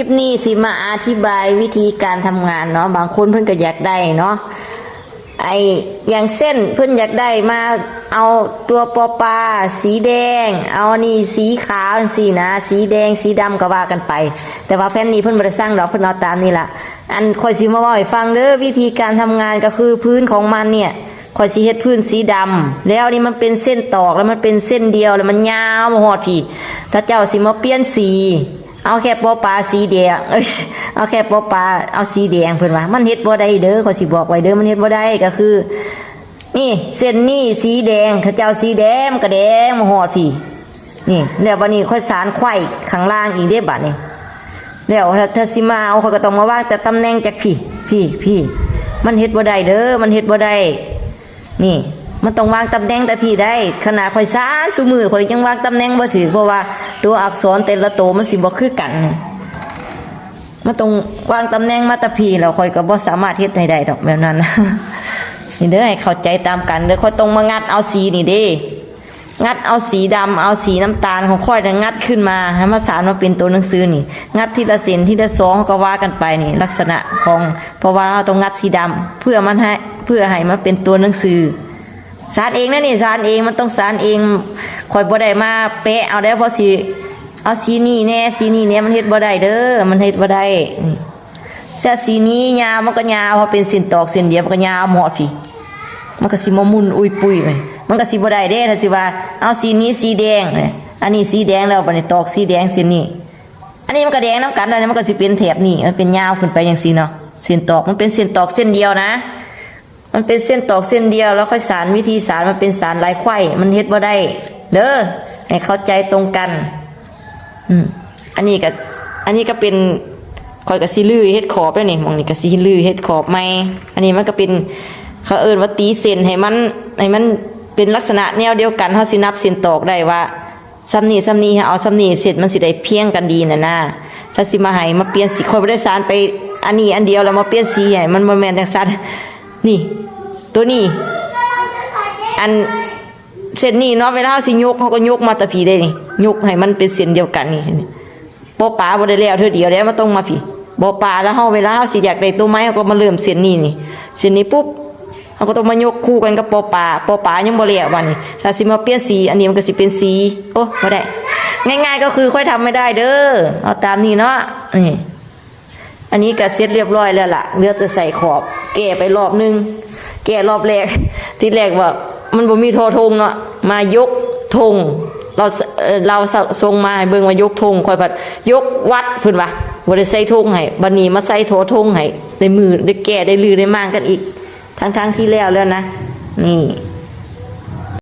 ลิปนี้สิมาอธิบายวิธีการทำงานเนาะบางคนเพิ่นก็อยากได้เนาะอย่างเส้นเพิ่นอยากได้มาเอาตัวปอปลาสีแดงเอานี่สีขาวสีนะสีแดงสีดำก็ว่ากันไปแต่ว่าแผ่นนี้เพิ่นบ่ได้สร้างดอกเพิ่นเอาตามนี่ล่ะอันค่อยสิมาเว้าให้ฟังเด้อวิธีการทำงานก็คือพื้นของมันเนี่ยค่อยสิเฮ็ดพื้นสีดำแล้วนี่มันเป็นเส้นตอกแล้วมันเป็นเส้นเดียวแล้วมันยาวมาฮอดพี่ถ้าเจ้าสิมาเปลี่ยนสีเอาแค่ปอปลาสีแดงเอาแค่ปอปลาเอาสีแดงเพิ่นว่ามันเฮ็ดบ่ได้เด้อเขาสิบอกไว้เด้อมันเฮ็ดบ่ได้ก็คือนี่เส้นนี้สีแดงเขาเจ้าสีแดงก็แดงมาฮอดพี่นี่แล้วบัดนี้ค่อยสานไขว้ข้างล่างอีกเด้บัดนี้แล้วถ้าสิมาเอาเขาก็ต้องมาวางแต่ตำแหน่งจากพี่มันเฮ็ดบ่ได้เด้อมันเฮ็ดบ่ได้นี่มันต้องวางตำแหน่งแต่พี่ได้ขนาดข่อยสานซุมือข่อยยังวางตำแหน่งบ่ถือเพราะว่าตัวอักษรแต่ละตัวมันสิบ่คือกันมันต้องวางตำแหน่งมาแต่พี่แล้วข่อยก็บ่สามารถเฮ็ดให้ได้ดอกแบบนั้นนี่เด้อให้เข้าใจตามกันเด้อข่อยต้องมางัดเอาสีนี่เด้งัดเอาสีดำเอาสีน้ำตาลของข่อยงัดขึ้นมาให้มาสานมาเป็นตัวหนังสือนี่งัดทีละเส้นทีละสองก็ว่ากันไปนี่ลักษณะของเพราะว่าเราต้องงัดสีดำเพื่อให้มันเป็นตัวหนังสือสารเองนะนี่สารเองมันต้องสารเองข่อยบ่ได้มาเป๊ะเอาได้เพราะสิเอาสีนี้แน่สีนี้แน่มันเฮ็ดบ่ได้เด้อมันเฮ็ดบ่ได้เสื้อสีนี้ยาวมันก็ยาวพอเป็นเส้นตอกเส้นเดียวมันก็ยาวหมดพี่มันก็สิมามุนอุยปุยไปมันก็สิบ่ได้เด้ถ้าสิว่าเอาสีนี้สีแดงอันนี้สีแดงแล้วบัดนี้ตอกสีแดงเส้นนี้อันนี้มันก็แดงนำกันแล้วมันก็สิเป็นแถบนี้มันเป็นยาวขึ้นไปจังซี่เนาะเส้นตอกมันเป็นเส้นตอกเส้นเดียวนะมันเป็นเส้นตอกเส้นเดียวแล้วค่อยสานวิธีสานมันเป็นสานลายไขว้มันเฮ็ดบ่ได้เด้อให้เข้าใจตรงกันอันนี้ก็เป็นค่อยก็สิลื้อเฮ็ดขอบแล้วนี่มองนี่ก็สิลื้อเฮ็ดขอบใหม่อันนี้มันก็เป็นเขาเอิ้นว่าตีเส้นให้มันเป็นลักษณะแนวเดียวกันเฮาสินับเส้นตอกได้ว่าซ้ำนี้เอาซ้ำนี้เสร็จมันสิได้เพียงกันดีนะถ้าสิมาให้มาเปลี่ยนสีค่อยบ่ได้สานไปอันนี้อันเดียวแล้วมาเปลี่ยนสีให้มันบ่แม่นจังซั่นนี่ตัวนี้อันเส้นนี้เนาะเวลาสิยกเขาก็ยกมาตะผีได้นี่ยกให้มันเป็นเส้นเดียวกันนี่บ่ปลาบ่ได้แล้วเท่าเดียวแล้วมันต้องมาผีบ่ปลาแล้วเฮาเวลาเฮาสิอยากได้ตัวไม้เขาก็มาเริ่มเส้นนี้นี่เส้นนี้ปุ๊บเขาก็ต้องมายกคู่กันกับปอปลายังบ่แล้วว่านี่ถ้าสิมาเปลี่ยนสีอันนี้มันก็สิเป็นสีโอ้บ่ได้ง่ายๆก็คือค่อยทำไม่ได้เด้อเอาตามนี้เนาะนี่อันนี้ก็เสร็จเรียบร้อยแล้วล่ะเหลือแต่ใส่ขอบแก้ไปรอบนึงแก้รอบแรกที่แรกว่ามันบ่มีโทธงเนาะมายกธงเราส่งมาให้เบิ่งว่ายกธงค่อยพัดยกวัดเพิ่นว่าบ่ได้ใส่ธงให้บัดนี้มาใส่โทธงให้ได้มือได้แก้ได้ลือได้มางกันอีกทั้งที่แล้วนะนี่